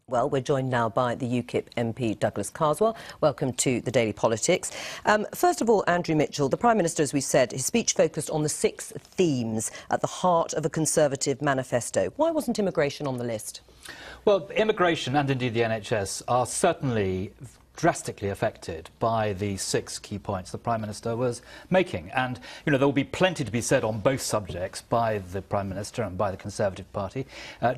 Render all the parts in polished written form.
Well, we're joined now by the UKIP MP Douglas Carswell. Welcome to the Daily Politics. First of all, Andrew Mitchell, the Prime Minister, as we said, his speech focused on the 6 themes at the heart of a Conservative manifesto. Why wasn't immigration on the list? Well, immigration and indeed the NHS are certainly drastically affected by the 6 key points the Prime Minister was making. And, you know, there will be plenty to be said on both subjects by the Prime Minister and by the Conservative Party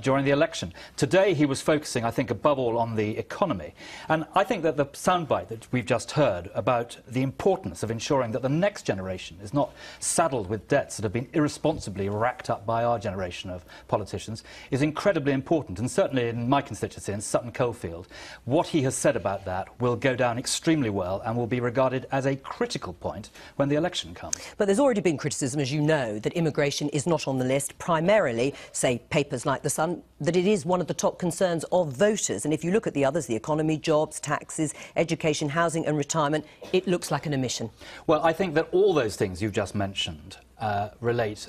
during the election. Today he was focusing, I think, above all on the economy. And I think that the soundbite that we've just heard about the importance of ensuring that the next generation is not saddled with debts that have been irresponsibly racked up by our generation of politicians is incredibly important. And certainly in my constituency, in Sutton Coldfield, what he has said about that will go down extremely well and will be regarded as a critical point when the election comes. But there's already been criticism, as you know, that immigration is not on the list, primarily, say, papers like The Sun, that it is one of the top concerns of voters. And if you look at the others, the economy, jobs, taxes, education, housing and retirement, it looks like an omission. Well, I think that all those things you've just mentioned relate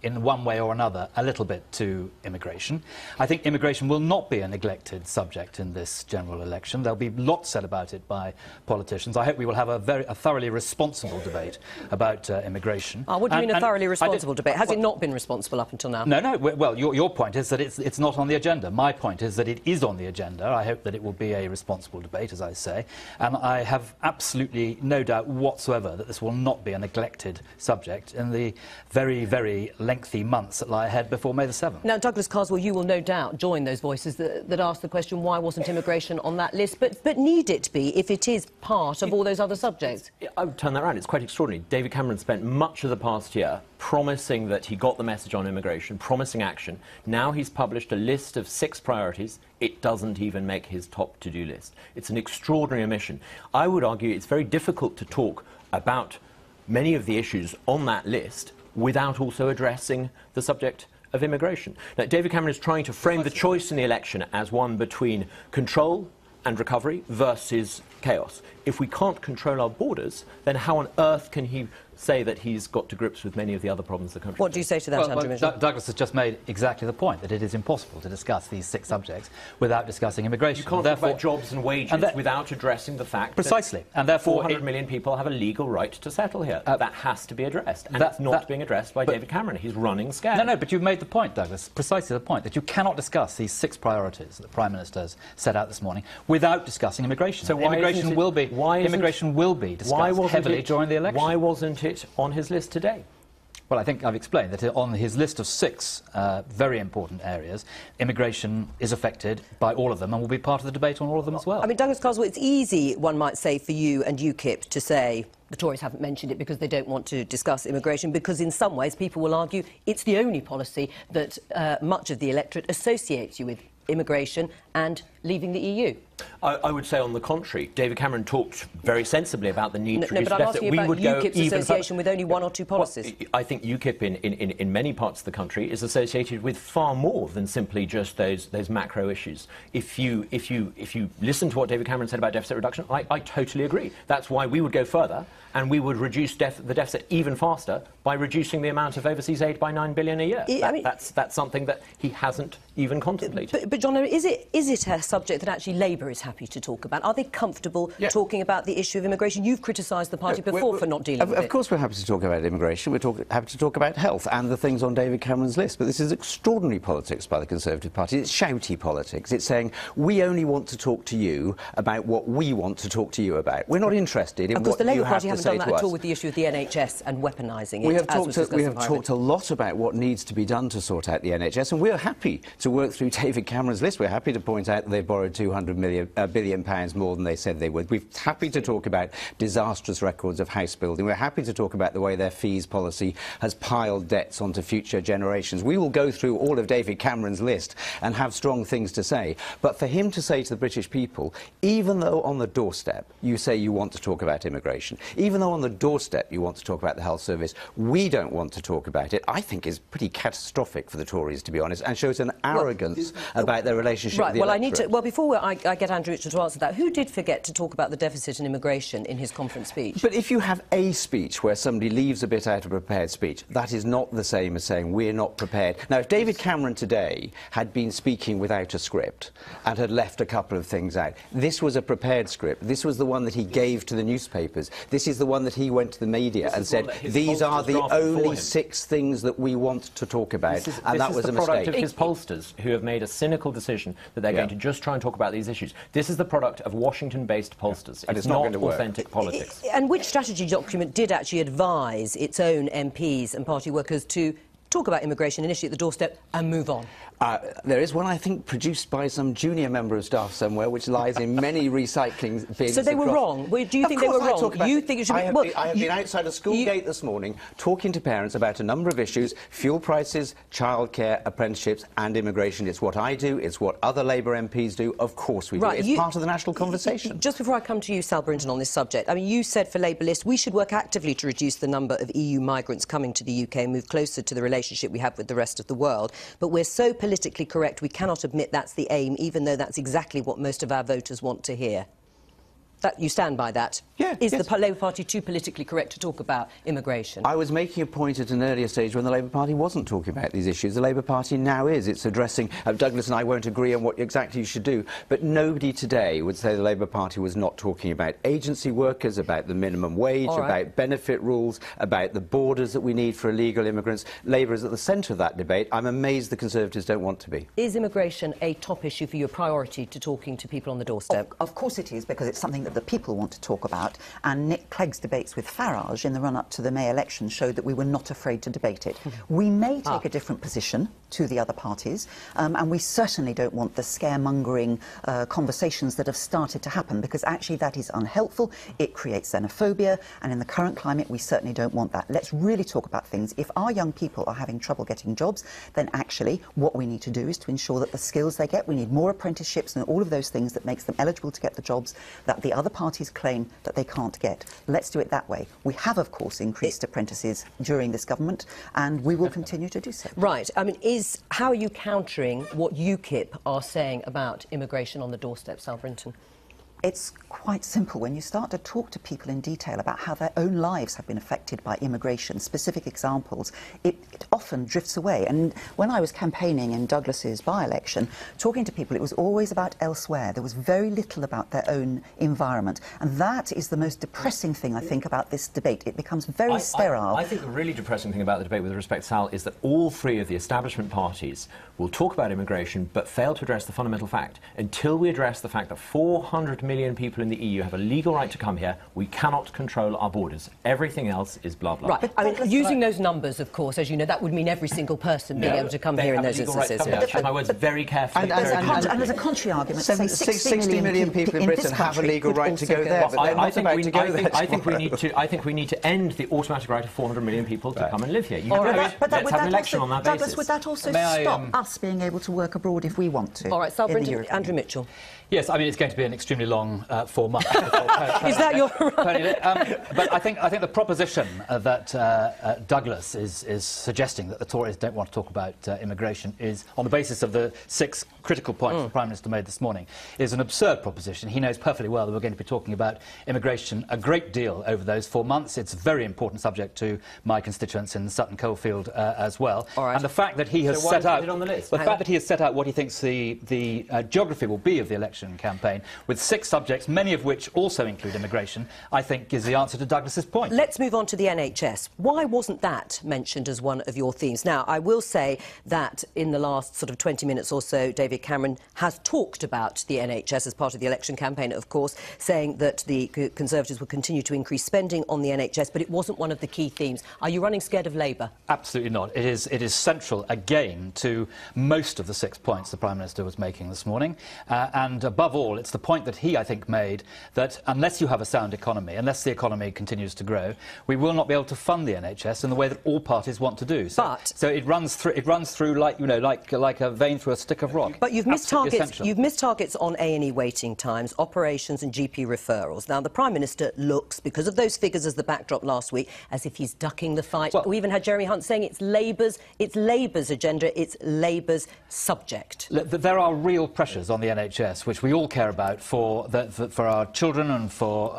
in one way or another a little bit to immigration. I think immigration will not be a neglected subject in this general election. There'll be lots said about it by politicians. I hope we will have a thoroughly responsible debate about immigration. What do you mean a thoroughly responsible debate? Has it not been responsible up until now? No. Well, your point is that it's not on the agenda. My point is that it is on the agenda. I hope that it will be a responsible debate, as I say. And I have absolutely no doubt whatsoever that this will not be a neglected subject in the very, very lengthy months that lie ahead before May the 7th. Now, Douglas Carswell, you will no doubt join those voices that ask the question, why wasn't immigration on that list? But need it be if it is part of all those other subjects? I would turn that around. It's quite extraordinary. David Cameron spent much of the past year promising that he got the message on immigration, promising action. Now he's published a list of 6 priorities. It doesn't even make his top to-do list. It's an extraordinary omission. I would argue it's very difficult to talk about many of the issues on that list without also addressing the subject of immigration. Now, David Cameron is trying to frame the choice in the election as one between control and recovery versus chaos. If we can't control our borders, then how on earth can he say that he's got to grips with many of the other problems the country What do you say to that, Andrew Mitchell? Douglas has just made exactly the point, that it is impossible to discuss these 6 subjects without discussing immigration. You can't talk about jobs and wages without addressing the fact precisely, that and therefore 400 million people have a legal right to settle here. That has to be addressed, and it's not being addressed by David Cameron. He's running scared. No, but you've made the point, Douglas, precisely the point, that you cannot discuss these 6 priorities that the Prime Minister has set out this morning without discussing immigration. So immigration will be discussed heavily during the election. Why wasn't it on his list today? Well, I think I've explained that on his list of 6 very important areas, immigration is affected by all of them and will be part of the debate on all of them as well. I mean, Douglas Carswell, it's easy, one might say, for you and UKIP to say the Tories haven't mentioned it because they don't want to discuss immigration, because in some ways people will argue it's the only policy that much of the electorate associates you with immigration and leaving the EU. I would say, on the contrary, David Cameron talked very sensibly about the need to reduce but I'm asking about UKIP's association with only 1 or 2 policies. Well, I think UKIP in many parts of the country is associated with far more than simply just those macro issues. If you listen to what David Cameron said about deficit reduction, I totally agree. That's why we would go further, and we would reduce the deficit even faster by reducing the amount of overseas aid by £9 billion a year. That's something that he hasn't even contemplated. But John, is it a subject that actually Labour is happy to talk about? Are they comfortable talking about the issue of immigration? You've criticised the party before for not dealing with it. Of course we're happy to talk about immigration. We're happy to talk about health and the things on David Cameron's list. But this is extraordinary politics by the Conservative Party. It's shouty politics. It's saying, we only want to talk to you about what we want to talk to you about. We're not interested in what you have to say to us. Of course, the Labour Party haven't done that at all with the issue of the NHS and weaponising it. We have talked a lot about what needs to be done to sort out the NHS, and we're happy to work through David Cameron's list. We're happy to point out that they've borrowed £200 billion more than they said they would. We're happy to talk about disastrous records of house building. We're happy to talk about the way their fees policy has piled debts onto future generations. We will go through all of David Cameron's list and have strong things to say. But for him to say to the British people, even though on the doorstep you say you want to talk about immigration, even though on the doorstep you want to talk about the health service, we don't want to talk about it, I think is pretty catastrophic for the Tories, to be honest, and shows an arrogance about their relationship with the electorate. Before I get get Andrew Mitchell to answer that. Who did forget to talk about the deficit in immigration in his conference speech? But if you have a speech where somebody leaves a bit out of a prepared speech, that is not the same as saying we're not prepared. Now, if David Cameron today had been speaking without a script and had left a couple of things out, this was a prepared script. This was the one that he gave to the newspapers. This is the one that he went to the media and said, these are the only 6 things that we want to talk about, and that was a mistake. This is the product of his pollsters who have made a cynical decision that they're going to just try and talk about these issues. This is the product of Washington-based pollsters. And it's not authentic politics. And which strategy document did actually advise its own MPs and party workers to talk about immigration initially at the doorstep and move on? There is one, I think, produced by some junior member of staff somewhere, which lies in many recycling bins. So they were wrong? Do you think they were wrong? You think it should be... I have been outside a school gate this morning talking to parents about a number of issues: fuel prices, childcare, apprenticeships and immigration. It's what I do, it's what other Labour MPs do. Of course we do. It's part of the national conversation. Just before I come to you, Sal Brinton, on this subject, I mean, you said for Labour List we should work actively to reduce the number of EU migrants coming to the UK and move closer to the relationship we have with the rest of the world. But we're so politically correct, we cannot admit that's the aim, even though that's exactly what most of our voters want to hear. You stand by that? Yeah. Is the Labour Party too politically correct to talk about immigration? I was making a point at an earlier stage when the Labour Party wasn't talking about these issues. The Labour Party now is. It's addressing... Douglas and I won't agree on what exactly you should do, but nobody today would say the Labour Party was not talking about agency workers, about the minimum wage, about benefit rules, about the borders that we need for illegal immigrants. Labour is at the centre of that debate. I'm amazed the Conservatives don't want to be. Is immigration a top issue for you, a priority to talking to people on the doorstep? Of course it is, because it's something that the people want to talk about, and Nick Clegg's debates with Farage in the run-up to the May election showed that we were not afraid to debate it. We may take a different position to the other parties, and we certainly don't want the scaremongering conversations that have started to happen, because actually that is unhelpful. It creates xenophobia, and in the current climate we certainly don't want that. Let's really talk about things. If our young people are having trouble getting jobs, then actually what we need to do is to ensure that the skills they get, we need more apprenticeships and all of those things that makes them eligible to get the jobs that the other parties claim that they can't get. Let's do it that way. We have, of course, increased apprentices during this government, and we will continue to do so. Right. I mean, how are you countering what UKIP are saying about immigration on the doorstep, Sal Brinton? It's quite simple. When you start to talk to people in detail about how their own lives have been affected by immigration, specific examples, it often drifts away. And when I was campaigning in Douglas's by-election, talking to people, it was always about elsewhere. There was very little about their own environment. And that is the most depressing thing, I think, about this debate. It becomes very sterile. I think the really depressing thing about the debate with respect to Sal is that all 3 of the establishment parties will talk about immigration but fail to address the fundamental fact. Until we address the fact that 400 million people in the EU have a legal right to come here, we cannot control our borders. Everything else is blah, blah. Right. I mean, using those numbers, of course, as you know, that would mean every single person being able to come here in those instances. I choose my words very carefully. And there's a contrary argument. 60 million people in Britain have a legal right to go there, but they're not about to go there. I think we need to end the automatic right of 400 million people to come and live here. Let's have an election on that basis. Douglas, would that also stop us being able to work abroad if we want to? All right, Sal Brinton, Andrew Mitchell. Yes, I mean, it's going to be an extremely long 4 months. Is that your But I think the proposition that Douglas is suggesting that the Tories don't want to talk about immigration is, on the basis of the 6 critical points the Prime Minister made this morning, is an absurd proposition. He knows perfectly well that we're going to be talking about immigration a great deal over those 4 months. It's a very important subject to my constituents in Sutton Coldfield as well. All right. And the fact that he has set out what he thinks the geography will be of the election campaign, with 6 subjects, many of which also include immigration, I think gives the answer to Douglas's point. Let's move on to the NHS. Why wasn't that mentioned as one of your themes? Now, I will say that in the last sort of 20 minutes or so, David Cameron has talked about the NHS as part of the election campaign, of course, saying that the Conservatives will continue to increase spending on the NHS, but it wasn't one of the key themes. Are you running scared of Labour? Absolutely not. It is central, again, to most of the 6 points the Prime Minister was making this morning, and above all, it's the point that he I think, made that unless you have a sound economy, unless the economy continues to grow, we will not be able to fund the NHS in the way that all parties want to do. So it runs through like, you know, like a vein through a stick of rock. But you've missed targets. You've missed targets on A&E waiting times, operations and GP referrals. Now, the Prime Minister looks, because of those figures as the backdrop last week, as if he's ducking the fight. Well, we even had Jeremy Hunt saying it's Labour's agenda, it's Labour's subject. There are real pressures on the NHS, which we all care about, for our children and for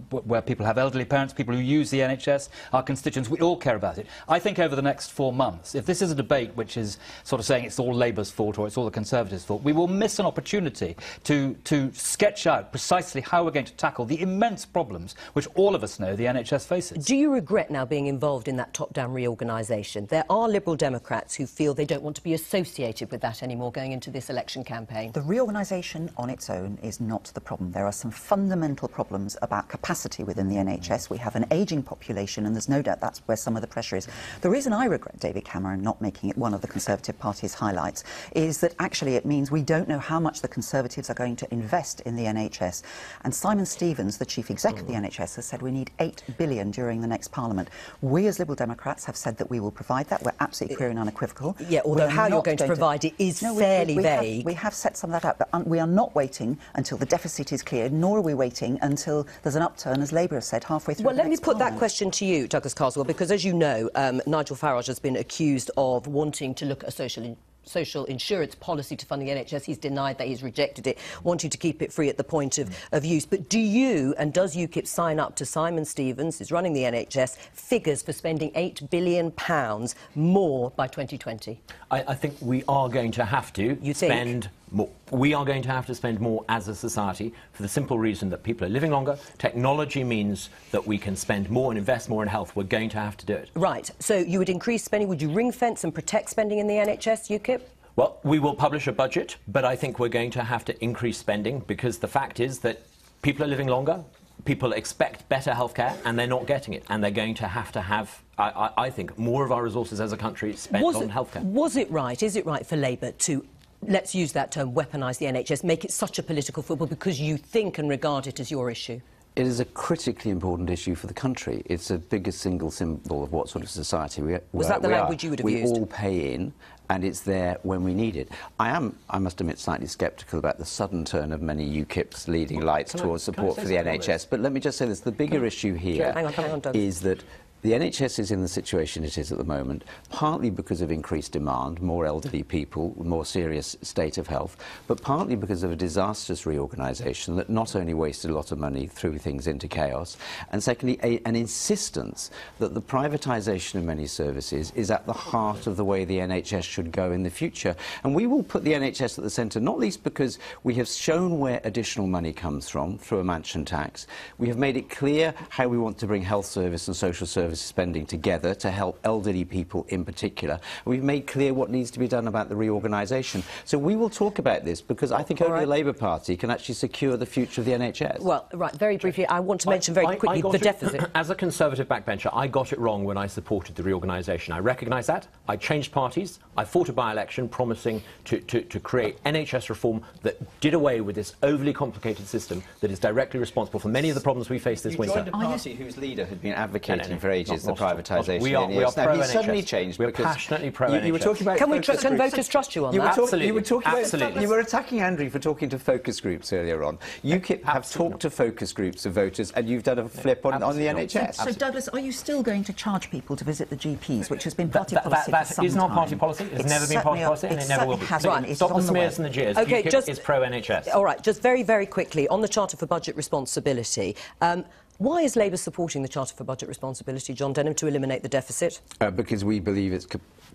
where people have elderly parents, people who use the NHS, our constituents. We all care about it. I think over the next 4 months, if this is a debate which is sort of saying it's all Labour's fault or it's all the Conservatives' fault, we will miss an opportunity to sketch out precisely how we're going to tackle the immense problems which all of us know the NHS faces. Do you regret now being involved in that top-down reorganisation? There are Liberal Democrats who feel they don't want to be associated with that anymore going into this election campaign. The reorganisation on its own is not the problem. There are some fundamental problems about capacity within the NHS. We have an ageing population, and there's no doubt that's where some of the pressure is. The reason I regret David Cameron not making it one of the Conservative Party's highlights is that actually it means we don't know how much the Conservatives are going to invest in the NHS. And Simon Stevens, the Chief Exec of the NHS, has said we need $8 billion during the next Parliament. We as Liberal Democrats have said that we will provide that. We're absolutely clear and unequivocal. Yeah, although how you're going to provide it is fairly vague. We have set some of that out, but we are not waiting until the deficit is cleared, nor are we waiting until there's an upturn, as Labour has said, halfway through. Well, let me put that question to you, Douglas Carswell, because as you know, Nigel Farage has been accused of wanting to look at a social insurance policy to fund the NHS. He's denied that, he's rejected it, wanting to keep it free at the point of use. But do you and does UKIP sign up to Simon Stevens, who's running the NHS, figures for spending £8 billion more by 2020? I think we are going to have to spend more. We are going to have to spend more as a society for the simple reason that people are living longer. Technology means that we can spend more and invest more in health. We're going to have to do it. Right. So you would increase spending. Would you ring-fence and protect spending in the NHS, UKIP? Well, we will publish a budget, but I think we're going to have to increase spending because the fact is that people are living longer. People expect better healthcare, and they're not getting it. And they're going to have, I think, more of our resources as a country spent on healthcare. Was it right, is it right for Labour to, let's use that term, weaponise the NHS, make it such a political football because you think and regard it as your issue? It is a critically important issue for the country. It's the biggest single symbol of what sort of society we are. Was that the language you would have used? We all pay in, and it's there when we need it. I must admit, slightly sceptical about the sudden turn of many UKIP's leading lights towards support for the NHS. But let me just say this, the bigger issue here is that the NHS is in the situation it is at the moment, partly because of increased demand, more elderly people, more serious state of health, but partly because of a disastrous reorganisation that not only wasted a lot of money, threw things into chaos, and secondly, an insistence that the privatisation of many services is at the heart of the way the NHS should go in the future. And we will put the NHS at the centre, not least because we have shown where additional money comes from through a mansion tax. We have made it clear how we want to bring health service and social service spending together to help elderly people in particular. We've made clear what needs to be done about the reorganisation. So we will talk about this because I think only the Labour Party can actually secure the future of the NHS. Well, right, very briefly, I want to mention very quickly the deficit. As a Conservative backbencher, I got it wrong when I supported the reorganisation. I recognise that. I changed parties. I fought a by-election promising to create NHS reform that did away with this overly complicated system that is directly responsible for many of the problems we face this winter. You joined a party whose leader had been advocating for ages the privatisation. We are pro-NHS. Suddenly changed. We're passionately pro-NHS. You were talking about can voters trust you on that? Absolutely. You were attacking Andrew for talking to focus groups earlier on. UKIP have talked to focus groups of voters, and you've done a flip on the NHS. So, Douglas, are you still going to charge people to visit the GPs, which has been party policy for some time? That is not party policy. It's never been party policy, and it never will be. Stop the smears and the jeers. Okay, UKIP is pro-NHS. All right, just very, very quickly, on the Charter for Budget Responsibility, why is Labour supporting the Charter for Budget Responsibility, John Denham, to eliminate the deficit? Because we believe it's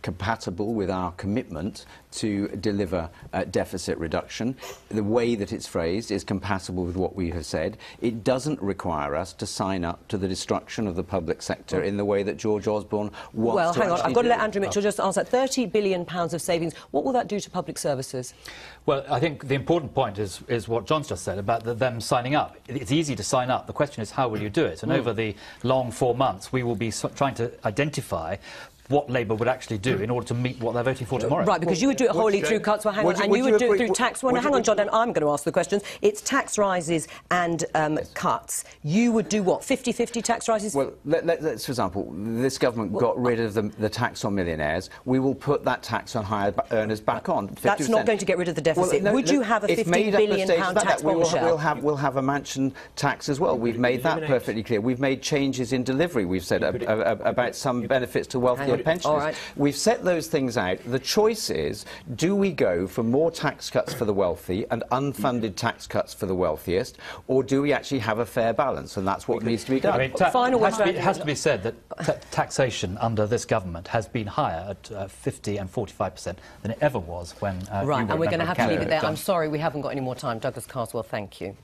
compatible with our commitment to deliver deficit reduction. The way that it's phrased is compatible with what we have said. It doesn't require us to sign up to the destruction of the public sector in the way that George Osborne wants to. Well, hang on, I've got to let Andrew Mitchell just answer. £30 billion of savings, what will that do to public services? Well, I think the important point is what John's just said about them signing up. It's easy to sign up. The question is, how will you do it? And over the long 4 months, we will be trying to identify what Labour would actually do in order to meet what they're voting for tomorrow. Right, because you would do it wholly through cuts. Well, hang on, and you would do it through tax. Well, hang on, John. Then I'm going to ask the questions. It's tax rises and cuts. You would do what? 50-50 tax rises? Well, let's, for example, this government got rid of the tax on millionaires. We will put that tax on higher earners back on. 50%. That's not going to get rid of the deficit. Well, no, would you have a £15 billion tax bombshell? We'll have a mansion tax as well. We've made that perfectly clear. We've made changes in delivery. We've said about some benefits to wealthier pensioners. All right. We've set those things out. The choice is, do we go for more tax cuts for the wealthy and unfunded tax cuts for the wealthiest, or do we actually have a fair balance? And that's what needs to be done. I mean, it has to be said that taxation under this government has been higher at 50 and 45% than it ever was when Right, and we're going to have to leave it there. Done. I'm sorry, we haven't got any more time. Douglas Carswell, thank you.